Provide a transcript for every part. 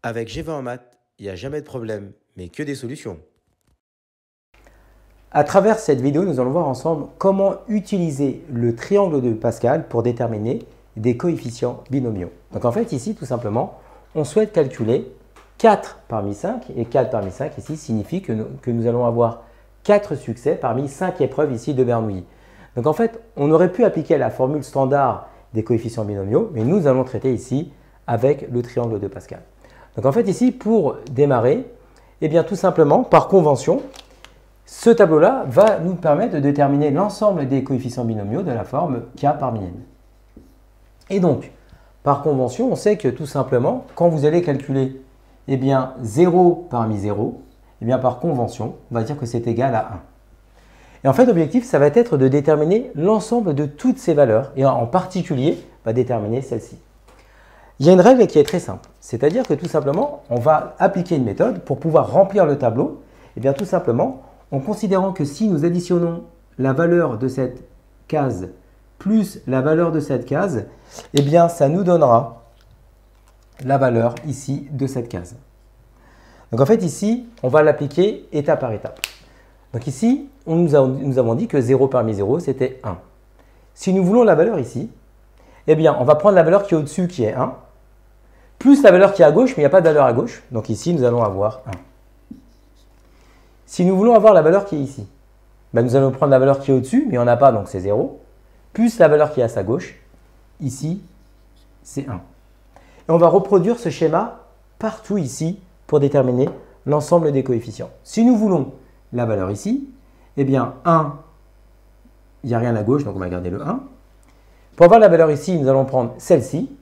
Avec G20 en maths, il n'y a jamais de problème, mais que des solutions. À travers cette vidéo, nous allons voir ensemble comment utiliser le triangle de Pascal pour déterminer des coefficients binomiaux. Donc en fait, ici, tout simplement, on souhaite calculer 4 parmi 5, et 4 parmi 5 ici signifie que nous allons avoir 4 succès parmi 5 épreuves ici de Bernoulli. Donc en fait, on aurait pu appliquer la formule standard des coefficients binomiaux, mais nous allons traiter ici avec le triangle de Pascal. Donc en fait ici, pour démarrer, eh bien tout simplement, par convention, ce tableau-là va nous permettre de déterminer l'ensemble des coefficients binomiaux de la forme k parmi n. Et donc, par convention, on sait que tout simplement, quand vous allez calculer eh bien, 0 parmi 0, eh bien, par convention, on va dire que c'est égal à 1. Et en fait, l'objectif, ça va être de déterminer l'ensemble de toutes ces valeurs, et en particulier, va déterminer celle-ci. Il y a une règle qui est très simple, c'est-à-dire que tout simplement, on va appliquer une méthode pour pouvoir remplir le tableau, et bien tout simplement, en considérant que si nous additionnons la valeur de cette case plus la valeur de cette case, eh bien ça nous donnera la valeur ici de cette case. Donc en fait ici, on va l'appliquer étape par étape. Donc ici, nous avons dit que 0 parmi 0, c'était 1. Si nous voulons la valeur ici, eh bien on va prendre la valeur qui est au-dessus qui est 1, plus la valeur qui est à gauche, mais il n'y a pas de valeur à gauche. Donc ici, nous allons avoir 1. Si nous voulons avoir la valeur qui est ici, ben nous allons prendre la valeur qui est au-dessus, mais il n'y en a pas, donc c'est 0, plus la valeur qui est à sa gauche, ici, c'est 1. Et on va reproduire ce schéma partout ici pour déterminer l'ensemble des coefficients. Si nous voulons la valeur ici, eh bien 1, il n'y a rien à gauche, donc on va garder le 1. Pour avoir la valeur ici, nous allons prendre celle-ci,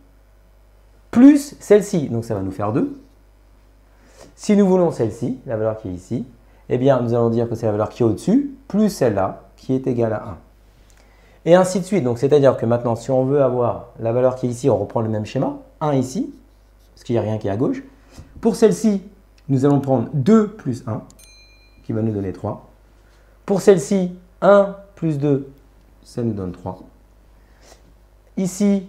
plus celle-ci, donc ça va nous faire 2. Si nous voulons celle-ci, la valeur qui est ici, eh bien nous allons dire que c'est la valeur qui est au-dessus, plus celle-là, qui est égale à 1. Et ainsi de suite, donc c'est-à-dire que maintenant, si on veut avoir la valeur qui est ici, on reprend le même schéma, 1 ici, parce qu'il n'y a rien qui est à gauche. Pour celle-ci, nous allons prendre 2 plus 1, qui va nous donner 3. Pour celle-ci, 1 plus 2, ça nous donne 3. Ici,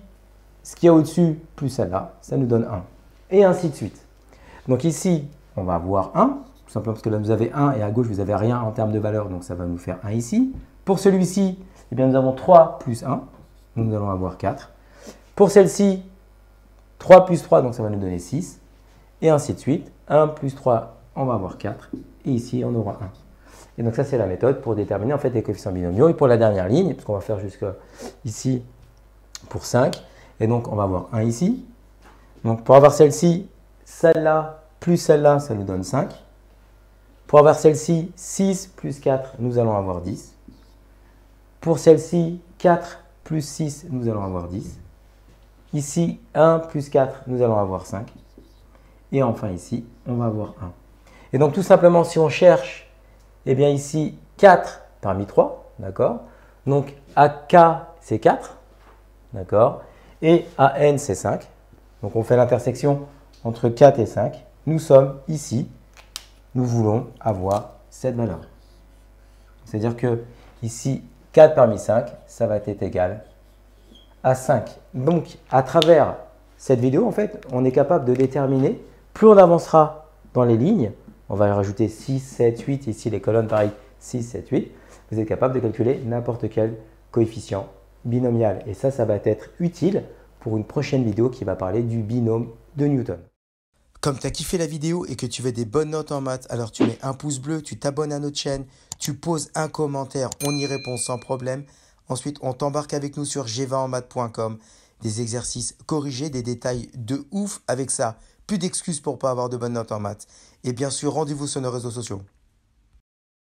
ce qu'il y a au-dessus plus celle-là, ça nous donne 1. Et ainsi de suite. Donc ici, on va avoir 1, tout simplement parce que là, vous avez 1 et à gauche, vous n'avez rien en termes de valeur, donc ça va nous faire 1 ici. Pour celui-ci, eh bien, nous avons 3 plus 1, donc nous allons avoir 4. Pour celle-ci, 3 plus 3, donc ça va nous donner 6. Et ainsi de suite. 1 plus 3, on va avoir 4. Et ici, on aura 1. Et donc ça, c'est la méthode pour déterminer en fait les coefficients binomiaux. Et pour la dernière ligne, parce qu'on va faire jusqu'à ici pour 5, et donc on va avoir 1 ici. Donc pour avoir celle-ci, celle-là plus celle-là, ça nous donne 5. Pour avoir celle-ci, 6 plus 4, nous allons avoir 10. Pour celle-ci, 4 plus 6, nous allons avoir 10. Ici, 1 plus 4, nous allons avoir 5. Et enfin ici, on va avoir 1. Et donc tout simplement, si on cherche, eh bien ici, 4 parmi 3, d'accord? Donc AK, c'est 4, d'accord? Et AN, c'est 5. Donc on fait l'intersection entre 4 et 5. Nous sommes ici, nous voulons avoir cette valeur. C'est-à-dire que ici, 4 parmi 5, ça va être égal à 5. Donc, à travers cette vidéo, en fait, on est capable de déterminer, plus on avancera dans les lignes, on va rajouter 6, 7, 8, ici les colonnes pareil, 6, 7, 8, vous êtes capable de calculer n'importe quel coefficient binomial. Et ça va être utile pour une prochaine vidéo qui va parler du binôme de Newton. Comme tu as kiffé la vidéo et que tu veux des bonnes notes en maths, alors tu mets un pouce bleu, tu t'abonnes à notre chaîne, tu poses un commentaire, on y répond sans problème. Ensuite, on t'embarque avec nous sur g20enmaths.com, des exercices corrigés, des détails de ouf avec ça. Plus d'excuses pour pas avoir de bonnes notes en maths. Et bien sûr, rendez-vous sur nos réseaux sociaux.